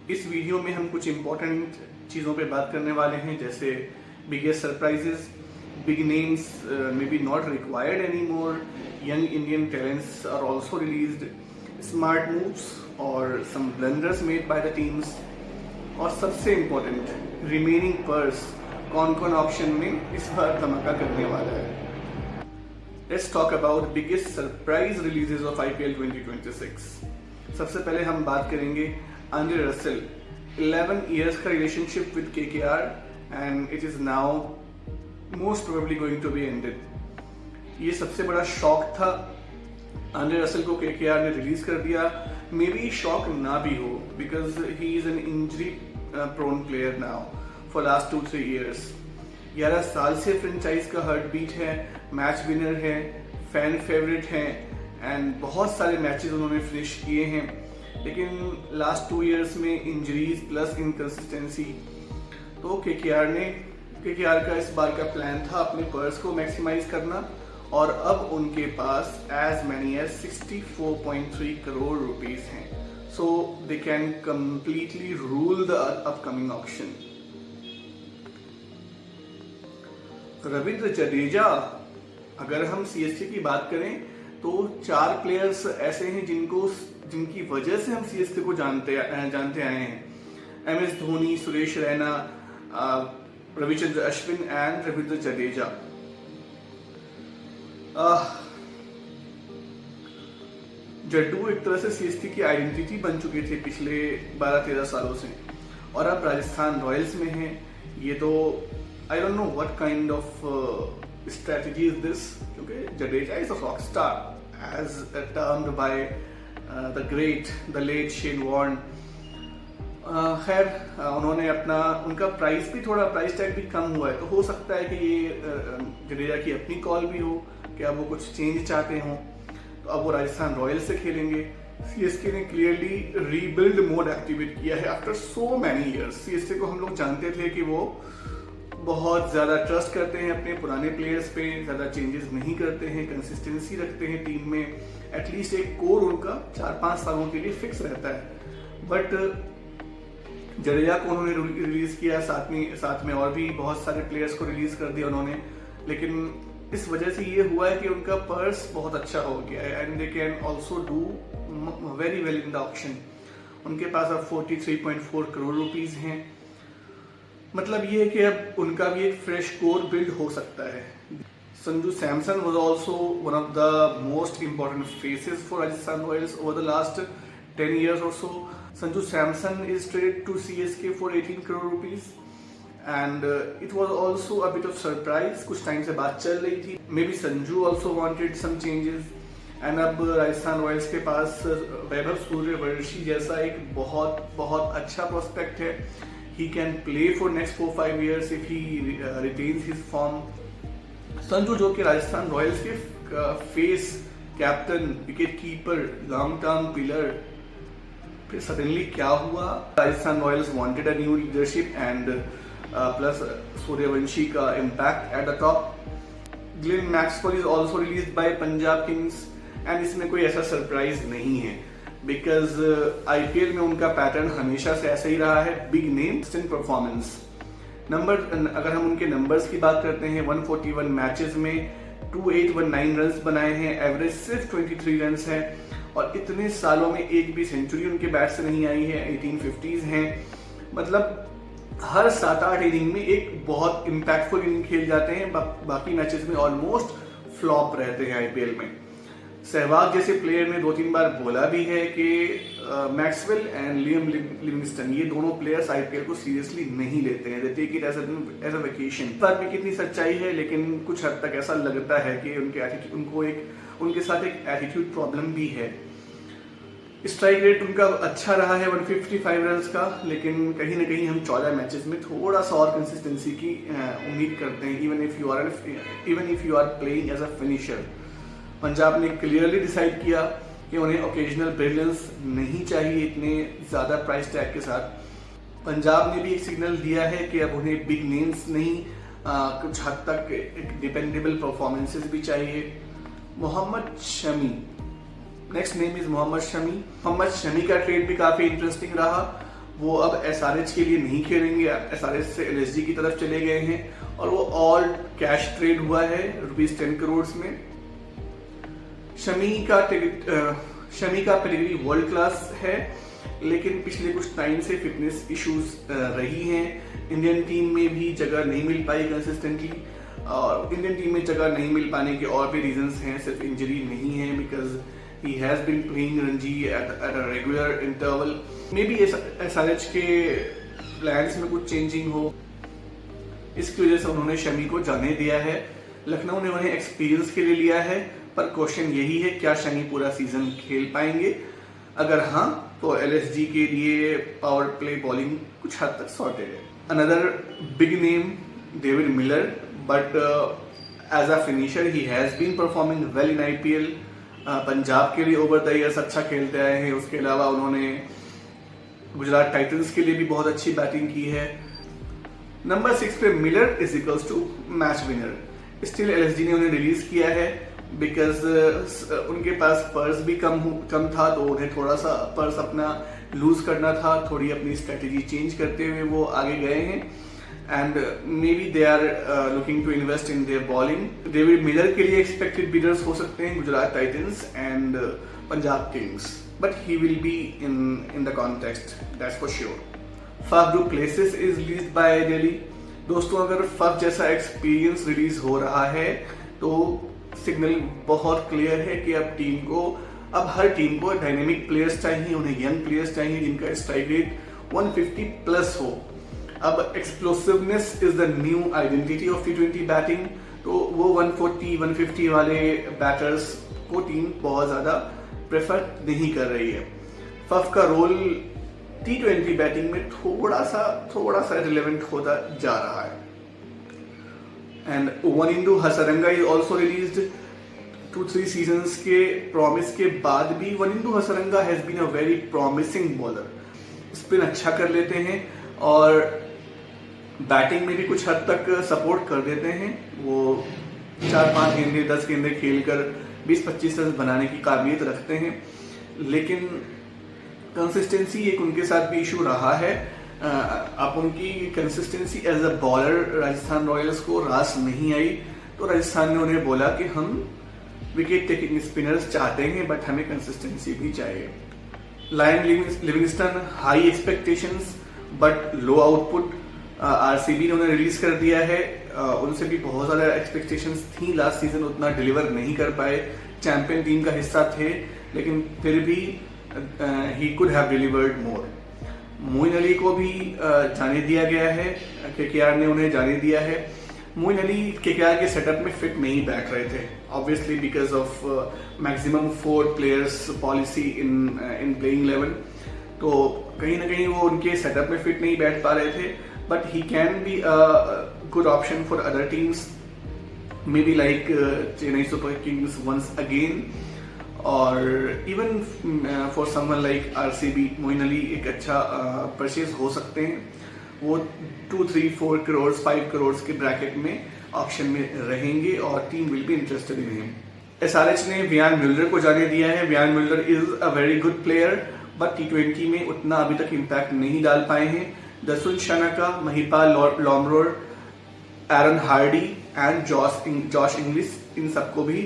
इस वीडियो में हम कुछ इम्पोर्टेंट चीज़ों पे बात करने वाले हैं, जैसे biggest surprises, big names may be not required any more, young Indian talents are also released, smart moves और some blunders made by the teams, और सबसे इम्पोर्टेंट रिमेनिंग पर्स कौन कौन ऑप्शन में इस बार धमाका करने वाला है। Let's talk about biggest surprise releases of IPL 2026। सबसे पहले हम बात करेंगे आंद्रे रसेल। 11 years का relationship with KKR and it is now most probably going to be ended. ये सबसे बड़ा शॉक था। आंद्रे रसेल को KKR ने रिलीज कर दिया। मे बी शॉक ना भी हो, because he is an injury prone player now for last 2-3 years। 11 साल से फ्रेंचाइज का हार्ट बीट है, मैच विनर है, फैन फेवरेट है एंड बहुत सारे मैचेस उन्होंने फिनिश किए हैं। लेकिन लास्ट 2 years में इंजरीज प्लस इनकंसिस्टेंसी, तो KKR का इस बार का प्लान था अपने पर्स को मैक्सिमाइज करना, और अब उनके पास as many as 64.3 crore rupees हैं। So they can completely rule the upcoming auction. Ravindra Jadeja, अगर हम CSK की बात करें तो 4 प्लेयर्स ऐसे हैं जिनकी वजह से हम CSK को जानते आए हैं। MS Dhoni, Suresh Raina, Ravichandra Ashwin and Ravindra Jadeja. जड्डू एक तरह से CSK की आइडेंटिटी बन चुके थे पिछले 12-13 सालों से, और अब राजस्थान रॉयल्स में हैं। ये तो I don't know what kind of strategy is this, क्योंकि Jadeja is a rock star as termed by the great the late Shane Warne. खैर, उन्होंने उनका प्राइस टैग भी कम हुआ है, तो हो सकता है कि ये जडेजा की अपनी कॉल भी हो कि अब वो कुछ चेंज चाहते हों, तो अब वो राजस्थान रॉयल्स से खेलेंगे। CSK ने क्लियरली रीबिल्ड मोड एक्टिवेट किया है after so many years. CSK को हम लोग जानते थे कि वो बहुत ज़्यादा ट्रस्ट करते हैं अपने पुराने प्लेयर्स पे, ज़्यादा चेंजेस नहीं करते हैं, कंसिस्टेंसी रखते हैं टीम में, एटलीस्ट एक कोर उनका 4-5 सालों के लिए फिक्स रहता है। बट जडेजा को उन्होंने रिलीज किया, साथ में और भी बहुत सारे प्लेयर्स को रिलीज कर दिया उन्होंने, लेकिन इस वजह से ये हुआ है कि उनका पर्स बहुत अच्छा हो गया है and they can also do very well in the auction. उनके पास अब 43.4 करोड़ रुपीज हैं। मतलब ये है कि अब उनका भी एक फ्रेश कोर बिल्ड हो सकता है। Sanju Samson was also one of the most important faces for Rajasthan Royals over the last 10 years or so. Sanju Samson is traded to CSK for 18 crore rupees and it was also a bit of surprise. कुछ time से बात चल रही थी, maybe Sanju also wanted some changes and अब Rajasthan Royals के पास वैभव सूर्यवंशी जैसा एक बहुत अच्छा प्रोस्पेक्ट है। He can play for next 4-5 years if he retains his form. Sanju, जो कि राजस्थान रॉयल्स के face, captain, wicket keeper, long term pillar, फिर सडनली क्या हुआ? Rajasthan Royals wanted a new leadership and plus Suryavanshi का impact at the top. Glenn Maxwell is also released by Punjab Kings and इसमें कोई ऐसा सरप्राइज नहीं है, बिकॉज IPL में उनका पैटर्न हमेशा से ऐसा ही रहा है, बिग नेम इन परफॉर्मेंस। अगर हम उनके नंबर्स की बात करते हैं, 141 मैचेस में 2819 रन्स बनाए हैं, एवरेज सिर्फ 23 रन्स है, और इतने सालों में एक भी सेंचुरी उनके बैट से नहीं आई है। 1850s हैं। मतलब हर 7-8 इनिंग में एक बहुत इम्पैक्टफुल इनिंग खेल जाते हैं, बाकी मैचेस में ऑलमोस्ट फ्लॉप रहते हैं IPL में। सहवाग जैसे प्लेयर ने 2-3 बार बोला भी है कि मैक्सवेल एंड लियम लिविंगस्टन, ये दोनों प्लेयर्स IPL को सीरियसली नहीं लेते हैं, they take it as a vacation. इस बात में कितनी सच्चाई है, लेकिन कुछ हद तक ऐसा लगता है कि उनके साथ एक एटीट्यूड प्रॉब्लम भी है। स्ट्राइक रेट उनका अच्छा रहा है 155 रन्स का, लेकिन कहीं ना कहीं हम 14 मैचेस में थोड़ा सा और कंसिस्टेंसी की उम्मीद करते हैं, even if you are playing as a finisher. Punjab ने क्लियरली डिसाइड किया कि उन्हें ओकेजनल ब्रिलियंस नहीं चाहिए इतने ज़्यादा प्राइस टैग के साथ। पंजाब ने भी एक सिग्नल दिया है कि अब उन्हें बिग नेम्स नहीं, कुछ हद तक एक डिपेंडेबल परफॉर्मेंसेस भी चाहिए। Mohammed Shami, next name is Mohammed Shami. Mohammed Shami का ट्रेड भी काफ़ी इंटरेस्टिंग रहा। वो अब एसआरएच के लिए नहीं खेलेंगे, एसआरएच से एलएसजी की तरफ चले गए हैं और वो ऑल कैश ट्रेड हुआ है ₹10 करोड़ में। शमी का पेडिग्री वर्ल्ड क्लास है, लेकिन पिछले कुछ टाइम से फिटनेस इश्यूज रही हैं। इंडियन टीम में भी जगह नहीं मिल पाई कंसिस्टेंटली, और इंडियन टीम में जगह नहीं मिल पाने के और भी रीजंस हैं, सिर्फ इंजरी नहीं है, because he has been playing Ranji at a regular interval. Maybe SRH के प्लान्स में कुछ चेंजिंग हो, इसकी वजह से उन्होंने शमी को जाने दिया है। लखनऊ ने उन्हें एक्सपीरियंस के लिए लिया है, पर क्वेश्चन यही है क्या शमी पूरा सीजन खेल पाएंगे। अगर हाँ, तो एलएसजी के लिए पावर प्ले बॉलिंग कुछ हद तक सॉर्टेड है। Another big name David Miller, but as a finisher he has been performing well in IPL. Punjab के लिए ओवर द ईयर्स अच्छा खेलते आए हैं। उसके अलावा उन्होंने गुजरात टाइटंस के लिए भी बहुत अच्छी बैटिंग की है। नंबर 6 पे Miller is equals to match winner. Still LSG ने उन्हें रिलीज किया है बिकॉज उनके पास पर्स भी कम था, तो उन्हें थोड़ा सा पर्स अपना लूज करना था। थोड़ी अपनी स्ट्रेटेजी चेंज करते हुए वो आगे गए हैं, and may be they are looking to invest in their bowling. David Miller के लिए एक्सपेक्टेड बिडर्स हो सकते हैं Gujarat Titans and Punjab Kings, but he will be in the context, that's for sure. Faf du Plessis is released by Delhi. दोस्तों, अगर puff जैसा experience release हो रहा है तो सिग्नल बहुत क्लियर है कि अब हर टीम को डायनेमिक प्लेयर्स चाहिए, उन्हें यंग प्लेयर्स चाहिए जिनका स्ट्राइक रेट 150 प्लस हो। अब explosiveness is the new identity of T20 batting, तो वो 140-150 वाले बैटर्स को टीम बहुत ज्यादा प्रेफर नहीं कर रही है। फफ का रोल T20 बैटिंग में थोड़ा सा रिलेवेंट होता जा रहा है। And Wanindu Hasaranga is also released. 2-3 seasons के प्रॉमिस के बाद भी Wanindu Hasaranga has been a very promising bowler. Spin अच्छा कर लेते हैं और बैटिंग में भी कुछ हद तक सपोर्ट कर देते हैं। वो 4-5 गेंदे 10 गेंदे खेलकर 20-25 रन बनाने की काबिलियत रखते हैं, लेकिन कंसिस्टेंसी एक उनके साथ भी इशू रहा है। अब उनकी consistency as a bowler Rajasthan Royals को रास नहीं आई, तो राजस्थान ने उन्हें बोला कि हम विकेट टेकिंग स्पिनर्स चाहते हैं, बट हमें कंसिस्टेंसी भी चाहिए। Liam Livingstone, high expectations but low output. RCB ने उन्हें रिलीज कर दिया है। उनसे भी बहुत ज्यादा एक्सपेक्टेशंस थी, लास्ट सीजन उतना डिलीवर नहीं कर पाए। चैंपियन टीम का हिस्सा थे, लेकिन फिर भी ही कुड हैव डिलीवर्ड मोर। मोइन अली को भी जाने दिया गया है, केकेआर ने उन्हें जाने दिया है। मोइन अली केकेआर के सेटअप में फिट नहीं बैठ रहे थे, obviously because of maximum 4 players policy in playing 11, तो कहीं ना कहीं वो उनके सेटअप में फिट नहीं बैठ पा रहे थे। But he can be a good option for other teams, may be like Chennai Super Kings once again, और even for someone like RCB Moeen Ali एक अच्छा परचेज हो सकते हैं। वो 2-3-4 करोड़ 5 करोड़ के ब्रैकेट में ऑप्शन में रहेंगे और team will be interested in him. SRH ने वियान म्यूलर को जाने दिया है। Wiaan Mulder is a very good player, but T20 में उतना अभी तक इम्पैक्ट नहीं डाल पाए हैं। Dasun Shanaka, Mahipal Lomror, Aaron Hardie and Josh Inglis, इन सबको भी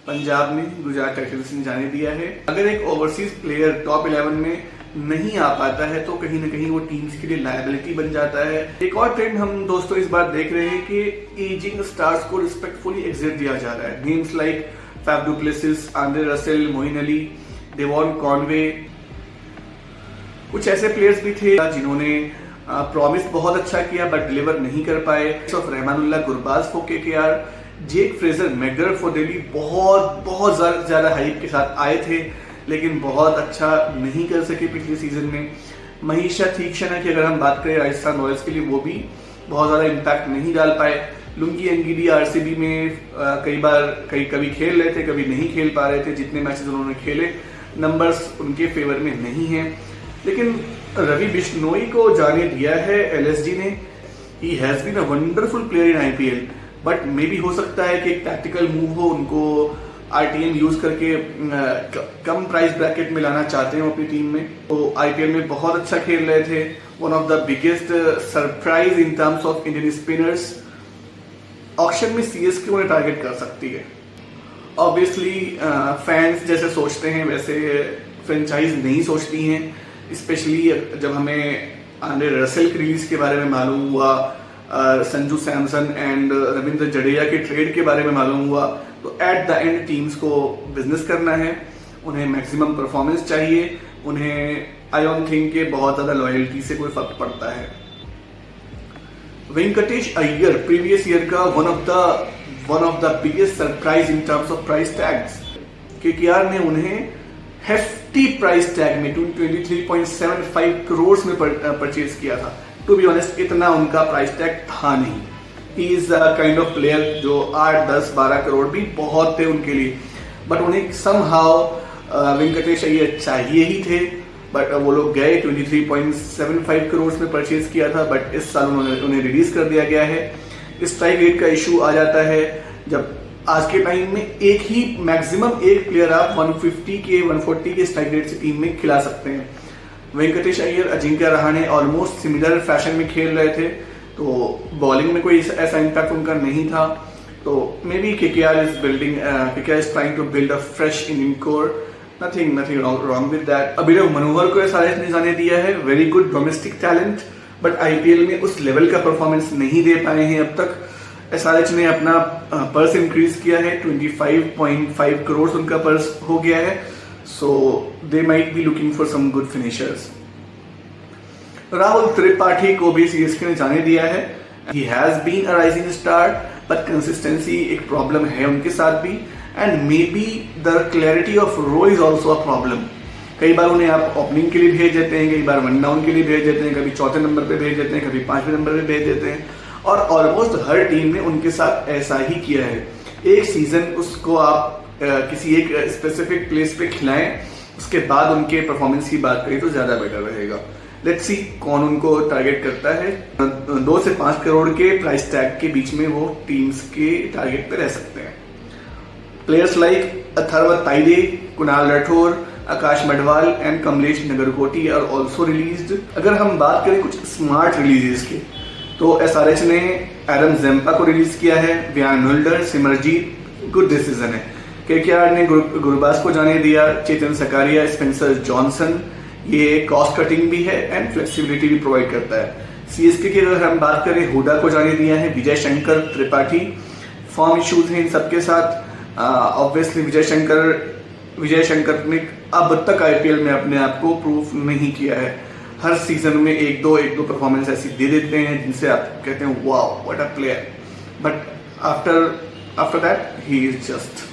पंजाब ने गुजरात टाइटंस ने जाने दिया है। अगर एक ओवरसीज प्लेयर टॉप 11 में नहीं आ पाता है तो कहीं ना कहीं वो टीम्स के लिए लायबिलिटी बन जाता है। एक और ट्रेंड हम दोस्तों इस बार देख रहे हैं कि एजिंग स्टार्स को रिस्पेक्टफुली एग्जिट दिया जा रहा है। Names like Faf du Plessis, Andre Russell, Moeen Ali, Devon Conway, कुछ ऐसे प्लेयर्स भी थे जिन्होंने प्रॉमिस बहुत अच्छा किया बट डिलीवर नहीं कर पाए। Of Rahmanullah Gurbaz for KKR, Jake Fraser McGurk for Delhi बहुत ज्यादा हाइप के साथ आए थे, लेकिन बहुत अच्छा नहीं कर सके पिछले सीजन में। महीशा थीक्षणा की अगर हम बात करें राजस्थान रॉयल्स के लिए, वो भी बहुत ज्यादा इम्पैक्ट नहीं डाल पाए। लुंगी अंगिडी आरसीबी में कभी खेल रहे थे, कभी नहीं खेल पा रहे थे। जितने मैचेस उन्होंने खेले नंबर्स उनके फेवर में नहीं है। लेकिन रवि बिश्नोई को जाने दिया है एलएसजी ने। He has been a wonderful player in IPL, but maybe हो सकता है कि एक टैक्टिकल मूव हो, उनको आरटीएम यूज करके कम प्राइस ब्रैकेट में लाना चाहते हैं अपनी टीम में। तो आईपीएल में बहुत अच्छा खेल रहे थे, one of the biggest surprise in terms of Indian spinners. Auction में सीएसके उन्हें टारगेट कर सकती है। ऑब्वियसली फैंस जैसे सोचते हैं वैसे फ्रेंचाइज नहीं सोचती हैं, स्पेशली जब हमें आंद्रे रसेल की रिलीज के बारे में मालूम हुआ, संजू सैमसन एंड रविंद्र जडेजा के ट्रेड के बारे में मालूम हुआ। तो एट द एंड टीम्स को बिजनेस करना है, उन्हें मैक्सिमम परफॉर्मेंस चाहिए, उन्हें आई डोंट थिंक के बहुत ज्यादा लॉयल्टी से कोई फर्क पड़ता है। वेंकटेश अय्यर प्रीवियस ईयर का one of the biggest surprise in terms of price tags. KKR ने उन्हें हेफ्टी प्राइस टैग में 23.75 करोड़ में परचेज किया था। टू बी ऑनेस्ट इतना उनका प्राइस टैग था नहीं। He is kind of player जो 8, 10, 12 करोड़ भी बहुत थे उनके लिए, बट उन्हें समहाउ वेंकटेश अय्यर चाहिए ही थे। बट वो लोग गए 23.75 करोड़ में परचेज किया था, बट इस साल उन्हें रिलीज कर दिया गया है। स्ट्राइक रेट का इशू आ जाता है जब आज के टाइम में एक ही मैक्सिमम एक प्लेयर आप 150 के 140 के स्ट्राइक रेट से टीम में खिला सकते हैं। Venkatesh Iyer Ajinkya Rahane almost similar fashion में खेल रहे थे, तो बॉलिंग में कोई ऐसा इम्पैक्ट उनका नहीं था। तो may be KKR is trying to build a fresh Indian core, nothing wrong with that. Abhinav Manohar को एसआरएच ने जाने दिया है, very good domestic talent, but IPL में उस लेवल का परफॉर्मेंस नहीं दे पाए हैं अब तक। एसआरएच ने अपना पर्स इंक्रीज किया है, 25.5 करोड़ उनका पर्स हो गया है, so they might be looking for some good finishers. Rahul Tripathi को भी सीएसके ने जाने दिया है। He has been a rising star, but consistency एक प्रॉब्लम है उनके साथ भी, and may be the clarity of role is also a problem. कई बार उन्हें आप ओपनिंग के लिए भेज देते हैं, कई बार वन डाउन के लिए भेज देते हैं, कभी चौथे नंबर पे भेज देते हैं, कभी 5वें नंबर पे भेज देते हैं, और ऑलमोस्ट हर टीम ने उनके साथ ऐसा ही किया है। एक सीजन उसको आप किसी एक स्पेसिफिक प्लेस पे खिलाएं, उसके बाद उनके परफॉर्मेंस की बात करें तो ज्यादा बेटर रहेगा। लेट्स सी कौन उनको टारगेट करता है। 2 से 5 करोड़ के प्राइस टैग के बीच में वो टीम्स के टारगेट पे रह सकते हैं। Players like Atharva Taide, Kunal Rathore, Akash Madhwal and Kamlesh Nagarkoti are also released. अगर हम बात करें कुछ स्मार्ट रिलीजेस की, तो एसआरएच ने एडम जेम्पा को रिलीज किया है, व्यान होल्डर, सिमरजीत, गुड डिसीजन है। केकेआर ने गुरबाज को जाने दिया, चेतन सकारिया, स्पेंसर जॉनसन, ये कॉस्ट कटिंग भी है एंड फ्लेक्सिबिलिटी भी प्रोवाइड करता है। सीएसके की अगर हम बात करें, हुडा को जाने दिया है, विजय शंकर त्रिपाठी, फॉर्म इश्यूज हैं इन सबके साथ। ऑब्वियसली विजय शंकर ने अब तक आईपीएल में अपने आप को प्रूफ नहीं किया है। हर सीजन में एक दो परफॉर्मेंस ऐसी दे देते हैं जिनसे आप कहते हैं wow what a player, but after that he is just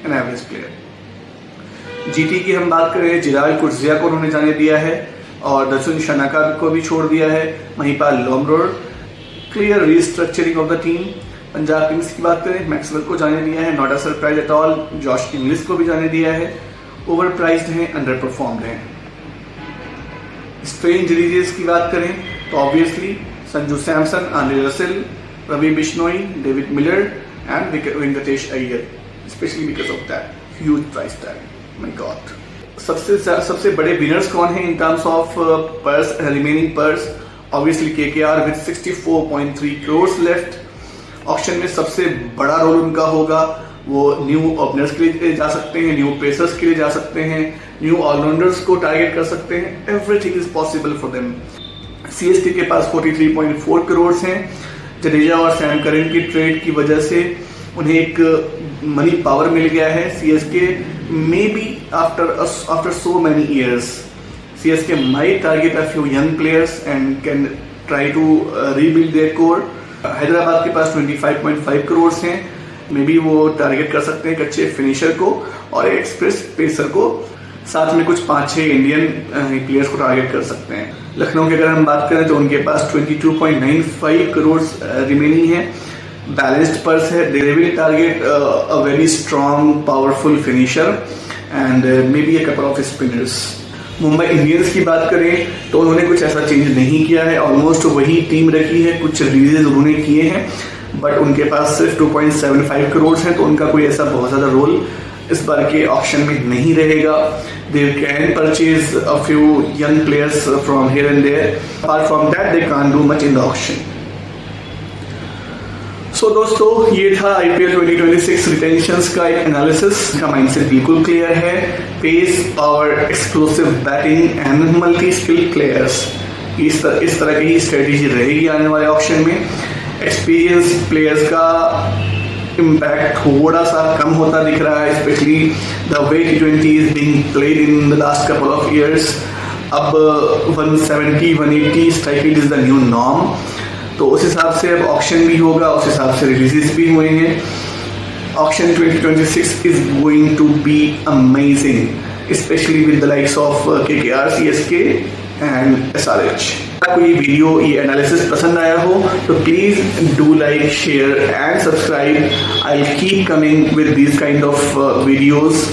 an average player. GT की हम बात करें, जिराल कुर्जिया को उन्होंने जाने दिया है और दर्शन शनाका को भी छोड़ दिया है। Mahipal Lomror, clear restructuring of the team. Punjab Kings की बात करें, मैक्सवेल को जाने दिया है, not a surprise at all. Josh Inglis को भी जाने दिया है, ओवर प्राइस्ड हैं, अंडर परफॉर्म्ड हैं। स्ट्रेंज रिलीजेस की बात करें तो obviously Sanju Samson, Andre Russell, Ravi Bishnoi, David Miller and Venkatesh Iyer, specially because of that huge price tag. My God, सबसे बड़े विनर्स कौन हैं in terms of purse, remaining purse? Obviously KKR with 64.3 crore left. Auction में सबसे बड़ा रोल उनका होगा, वो न्यू ओपनर्स के लिए जा सकते हैं, न्यू पेसर्स के लिए जा सकते हैं, न्यू ऑलराउंडर्स को टारगेट कर सकते हैं। Everything is possible for them. CSK के पास 43.4 करोड़ हैं। जडेजा और सैम करन की ट्रेड की वजह से उन्हें एक मनी पावर मिल गया है। CSK maybe after so many years, CSK might target a few young players and can try to rebuild their core. Hyderabad के पास 25.5 करोड़ हैं, मे बी वो टारगेट कर सकते हैं एक अच्छे फिनिशर को और एक्सप्रेस पेसर को, साथ में कुछ 5-6 इंडियन प्लेयर्स को टारगेट कर सकते हैं। लखनऊ की अगर हम बात करें तो उनके पास 22.95 करोड़ रिमेनिंग है, बैलेंस्ड पर्स है। They will target a very strong powerful finisher and may be a couple off spinners. Mumbai Indians की बात करें तो उन्होंने कुछ ऐसा चेंज नहीं किया है, ऑलमोस्ट वही टीम रखी है, कुछ रिलीजेस उन्होंने किए हैं। बट उनके पास सिर्फ 2.75 करोड़ है, तो उनका कोई ऐसा बहुत ज़्यादा रोल इस बार के ऑक्शन में नहीं रहेगा. They can purchase a few young players from here and there. Apart from that they can't do much in the auction. So दोस्तों, ये था IPL 2026 रिटेंशंस का एक एनालिसिस. का माइंडसेट बिल्कुल क्लियर है. Pace, power, explosive batting and multi skill players, इस तरह की ही स्ट्रेटेजी रहेगी आने वाले ऑक्शन में. एक्सपीरियंस प्लेयर्स का इम्पैक्ट थोड़ा सा कम होता दिख रहा है, specially the way T20 is being played in the last couple of years. अब 170, 180 strike rate is the new norm. तो उस हिसाब से अब ऑक्शन भी होगा, उस हिसाब से रिलीजेस भी हुए हैं. Auction 2026 is going to be amazing, specially with the likes of KKR, CSK and SRH. आपको ये वीडियो, ये एनालिसिस पसंद आया हो तो please do like, share and subscribe. I will keep coming with this kind of videos.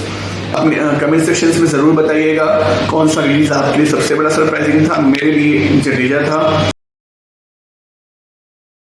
अपने comment sections में ज़रूर बताइएगा कौन सा रिलीज आपके लिए सबसे बड़ा सरप्राइजिंग था. मेरे लिए जडेजा था.